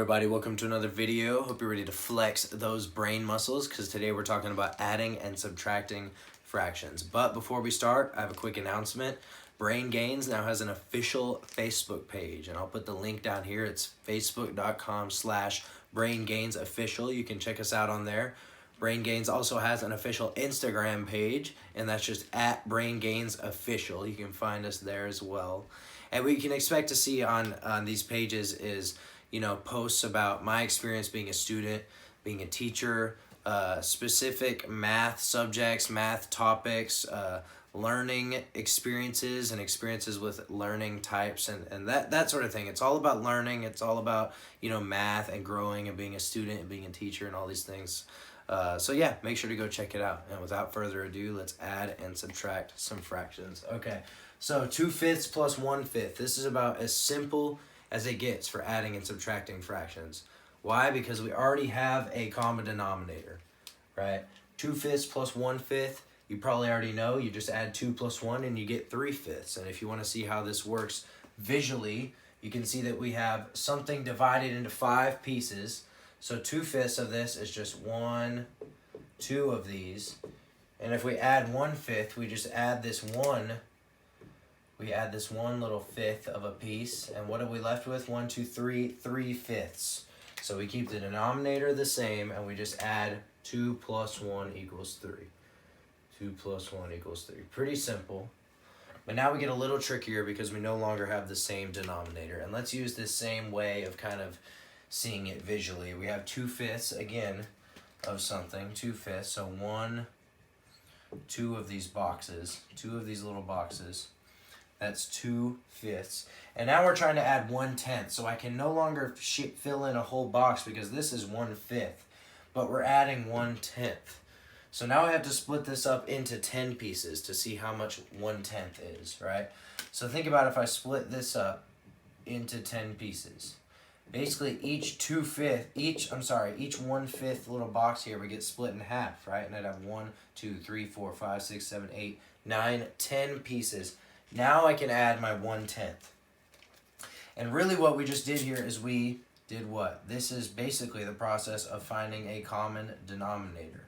everybody, welcome to another video. Hope you're ready to flex those brain muscles because today we're talking about adding and subtracting fractions. But before we start, I have a quick announcement. Brain Gains now has an official Facebook page, and I'll put the link down here. It's facebook.com/BrainGainsOfficial. You can check us out on there. Brain Gains also has an official Instagram page, and that's just @BrainGainsOfficial. You can find us there as well. And what you can expect to see on these pages is, posts about my experience being a student, being a teacher, specific math subjects, math topics, learning experiences and experiences with learning types and that sort of thing. It's all about learning. It's all about, math and growing and being a student and being a teacher and all these things. So yeah, make sure to go check it out. And without further ado, let's add and subtract some fractions. Okay, so 2/5 plus 1/5. This is about as simple as it gets for adding and subtracting fractions. Why? Because we already have a common denominator, right? 2/5 plus 1/5, you probably already know. You just add 2 plus 1 and you get 3/5. And if you want to see how this works visually, you can see that we have something divided into 5 pieces. So 2/5 of this is just 1, 2 of these. And if we add 1/5, we just add this one. We add this one little fifth of a piece. And what are we left with? 1, 2, 3, 3/5. So we keep the denominator the same and we just add 2 plus 1 equals 3. 2 plus 1 equals 3. Pretty simple. But now we get a little trickier because we no longer have the same denominator. And let's use this same way of kind of seeing it visually. We have 2/5 again of something, 2/5. So 1, 2 of these boxes, 2 of these little boxes. That's 2/5. And now we're trying to add 1/10. So I can no longer fill in a whole box because this is 1/5. But we're adding 1/10. So now I have to split this up into 10 pieces to see how much 1/10 is, right? So think about if I split this up into 10 pieces. Basically, each 1/5 little box here, we get split in half, right? And I'd have 1, 2, 3, 4, 5, 6, 7, 8, 9, 10 pieces. Now I can add my 1/10. And really what we just did here is we did what? This is basically the process of finding a common denominator,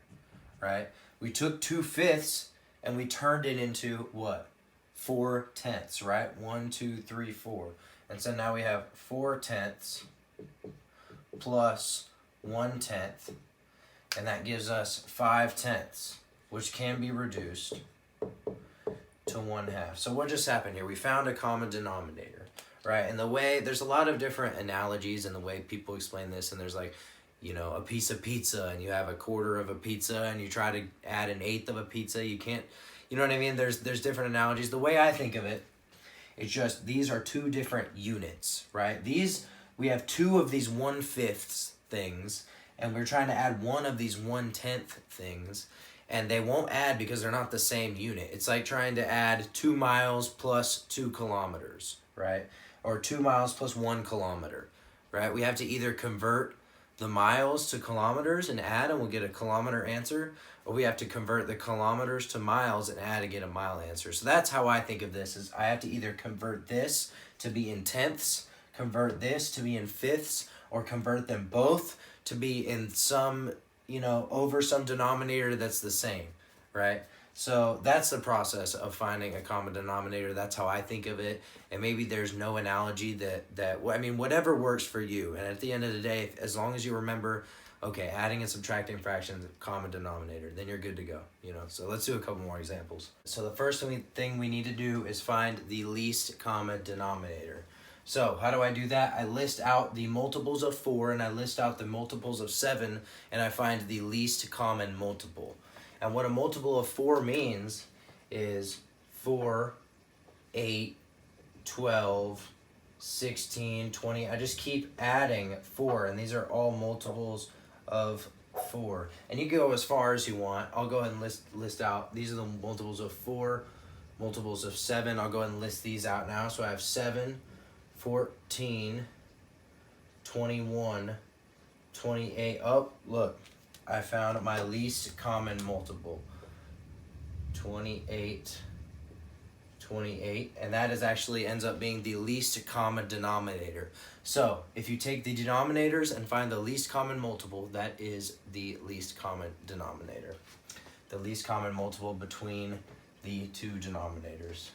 right? We took 2/5 and we turned it into what? 4/10, right? 1, 2, 3, 4. And so now we have 4/10 plus 1/10, and that gives us 5/10, which can be reduced to 1/2. So what just happened here? We found a common denominator, right? And there's a lot of different analogies in the way people explain this, and there's like, a piece of pizza, and you have a quarter of a pizza, and you try to add an eighth of a pizza. You can't, you know what I mean? There's different analogies. The way I think of it, it's just these are 2 different units, right? We have 2 of these 1/5 things, and we're trying to add 1 of these 1/10 things, and they won't add because they're not the same unit. It's like trying to add 2 miles plus 2 kilometers, right? Or 2 miles plus 1 kilometer, right? We have to either convert the miles to kilometers and add, and we'll get a kilometer answer, or we have to convert the kilometers to miles and add and get a mile answer. So that's how I think of this, is I have to either convert this to be in tenths, convert this to be in fifths, or convert them both to be in some, over some denominator that's the same, right? So that's the process of finding a common denominator. That's how I think of it. And maybe there's no analogy whatever works for you. And at the end of the day, as long as you remember, okay, adding and subtracting fractions, common denominator, then you're good to go, So let's do a couple more examples. So the first thing we need to do is find the least common denominator. So how do I do that? I list out the multiples of 4 and I list out the multiples of 7, and I find the least common multiple. And what a multiple of 4 means is 4, 8, 12, 16, 20. I just keep adding 4, and these are all multiples of 4. And you can go as far as you want. I'll go ahead and list out. These are the multiples of 4, multiples of 7. I'll go ahead and list these out now. So I have 7, 14, 21, 28. Oh, look. I found my least common multiple. 28, 28, and that is actually ends up being the least common denominator. So if you take the denominators and find the least common multiple, that is the least common denominator. The least common multiple between the two denominators.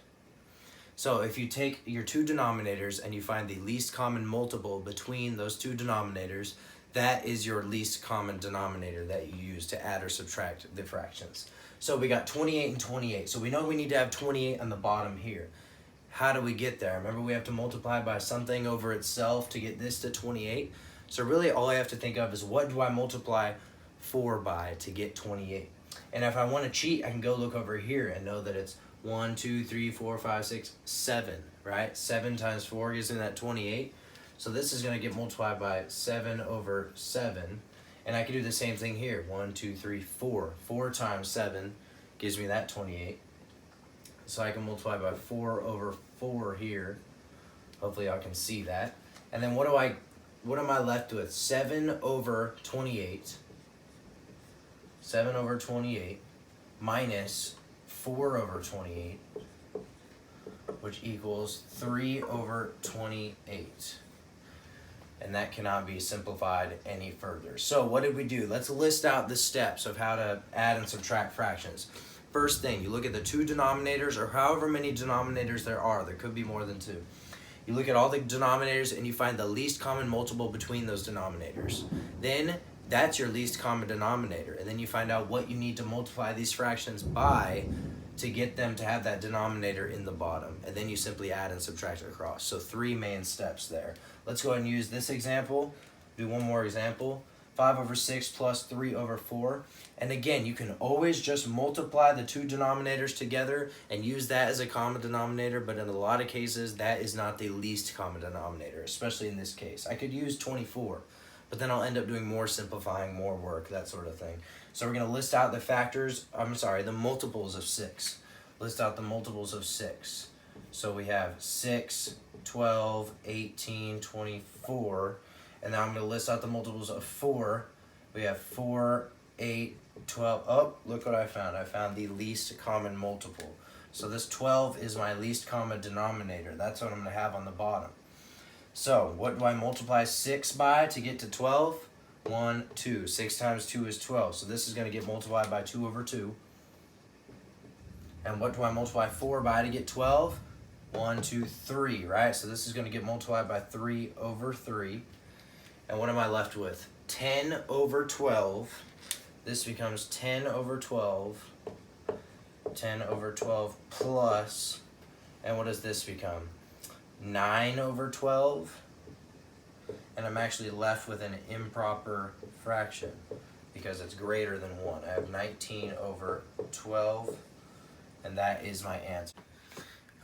So if you take your two denominators and you find the least common multiple between those two denominators, that is your least common denominator that you use to add or subtract the fractions. So we got 28 and 28. So we know we need to have 28 on the bottom here. How do we get there? Remember, we have to multiply by something over itself to get this to 28. So really all I have to think of is, what do I multiply 4 by to get 28? And if I want to cheat, I can go look over here and know that it's 1, 2, 3, 4, 5, 6, 7, right? 7 times 4 gives me that 28. So this is going to get multiplied by 7 over 7. And I can do the same thing here. 1, 2, 3, 4. 4 times 7 gives me that 28. So I can multiply by 4 over 4 here. Hopefully y'all can see that. And then what am I left with? 7 over 28. 7 over 28 minus 4 over 28, which equals 3 over 28. And that cannot be simplified any further. So what did we do? Let's list out the steps of how to add and subtract fractions. First thing, you look at the two denominators, or however many denominators there are. There could be more than two. You look at all the denominators and you find the least common multiple between those denominators. Then that's your least common denominator. And then you find out what you need to multiply these fractions by to get them to have that denominator in the bottom. And then you simply add and subtract it across. So 3 main steps there. Let's go ahead and use this example. Do one more example. 5 over 6 plus 3 over 4. And again, you can always just multiply the two denominators together and use that as a common denominator, but in a lot of cases, that is not the least common denominator, especially in this case. I could use 24, but then I'll end up doing more simplifying, more work, that sort of thing. So we're going to list out the multiples of 6. List out the multiples of 6. So we have 6, 12, 18, 24. And now I'm going to list out the multiples of 4. We have 4, 8, 12. Oh, look what I found. I found the least common multiple. So this 12 is my least common denominator. That's what I'm going to have on the bottom. So what do I multiply 6 by to get to 12? 1, 2. 6 times 2 is 12. So this is going to get multiplied by 2 over 2. And what do I multiply 4 by to get 12? 1, 2, 3, right? So this is going to get multiplied by 3 over 3. And what am I left with? 10 over 12. This becomes 10 over 12. 10 over 12 plus, and what does this become? 9 over 12. And I'm actually left with an improper fraction because it's greater than 1. I have 19 over 12, and that is my answer.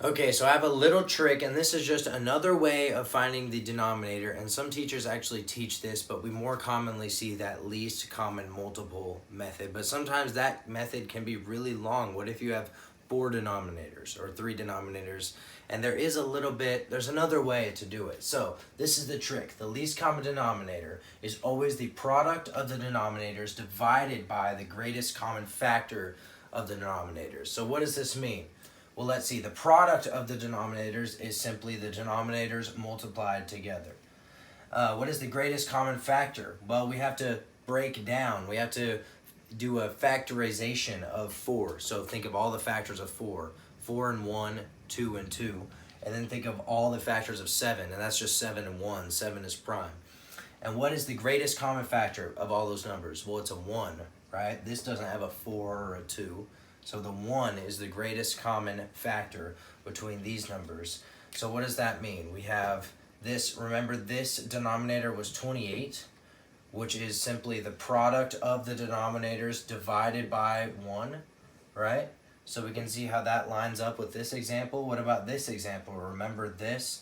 Okay, so I have a little trick, and this is just another way of finding the denominator, and some teachers actually teach this, but we more commonly see that least common multiple method. But sometimes that method can be really long. What if you have 4 denominators or 3 denominators? And there's another way to do it. So this is the trick. The least common denominator is always the product of the denominators divided by the greatest common factor of the denominators. So what does this mean? Well, let's see. The product of the denominators is simply the denominators multiplied together. What is the greatest common factor? Well, we have to break down. We have to do a factorization of 4. So think of all the factors of 4. 4 and 1, 2 and 2. And then think of all the factors of 7. And that's just 7 and 1. 7 is prime. And what is the greatest common factor of all those numbers? Well, it's a 1, right? This doesn't have a 4 or a 2. So the 1 is the greatest common factor between these numbers. So what does that mean? We have this, remember this denominator was 28, which is simply the product of the denominators divided by 1, right? So we can see how that lines up with this example. What about this example? Remember this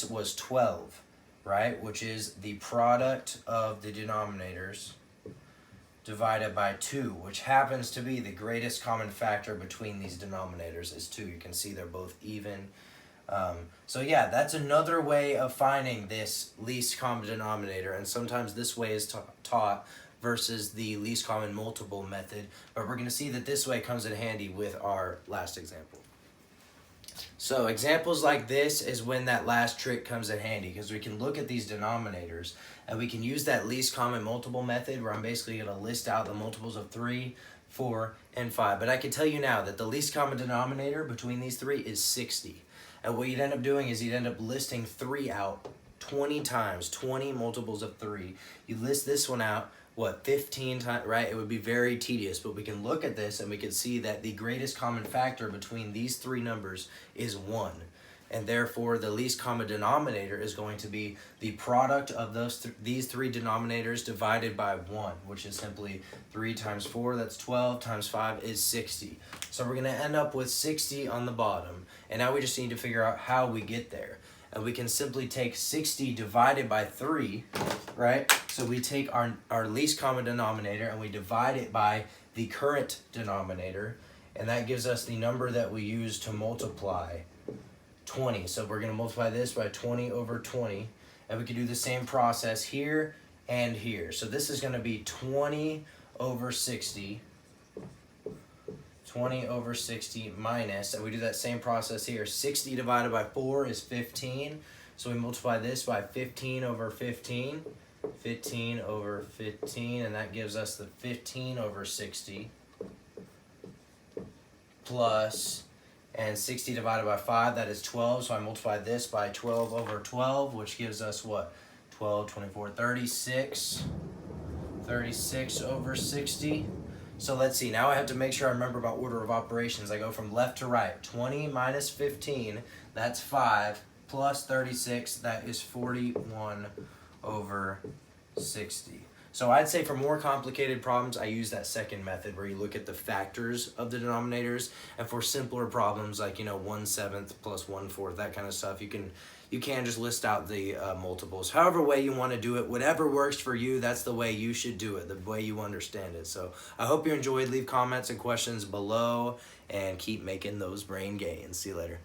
was 12, right? Which is the product of the denominators divided by 2, which happens to be the greatest common factor between these denominators is 2. You can see they're both even. So yeah, that's another way of finding this least common denominator, and sometimes this way is taught versus the least common multiple method, but we're going to see that this way comes in handy with our last example. So examples like this is when that last trick comes in handy, because we can look at these denominators and we can use that least common multiple method where I'm basically going to list out the multiples of 3, 4, and 5. But I can tell you now that the least common denominator between these three is 60. And what you'd end up doing is you'd end up listing 3 out 20 times, 20 multiples of 3. You list this one out, what, 15 times, right? It would be very tedious, but we can look at this and we can see that the greatest common factor between these three numbers is 1. And therefore, the least common denominator is going to be the product of these three denominators divided by 1, which is simply 3 times 4, that's 12, times 5 is 60. So we're going to end up with 60 on the bottom. And now we just need to figure out how we get there. And we can simply take 60 divided by 3, right? So we take our least common denominator and we divide it by the current denominator. And that gives us the number that we use to multiply 20. So we're going to multiply this by 20 over 20. And we can do the same process here and here. So this is going to be 20 over 60. 20 over 60 minus, and we do that same process here. 60 divided by 4 is 15. So we multiply this by 15 over 15. 15 over 15, and that gives us the 15 over 60. Plus, and 60 divided by 5, that is 12. So I multiply this by 12 over 12, which gives us what? 12, 24, 36. 36 over 60. So let's see, now I have to make sure I remember about order of operations. I go from left to right. 20 minus 15, that's 5, plus 36, that is 41 over 60. So I'd say for more complicated problems, I use that second method where you look at the factors of the denominators. And for simpler problems like, 1/7 plus 1/4, that kind of stuff, you can just list out the multiples. However way you want to do it, whatever works for you, that's the way you should do it, the way you understand it. So I hope you enjoyed. Leave comments and questions below and keep making those brain gains. See you later.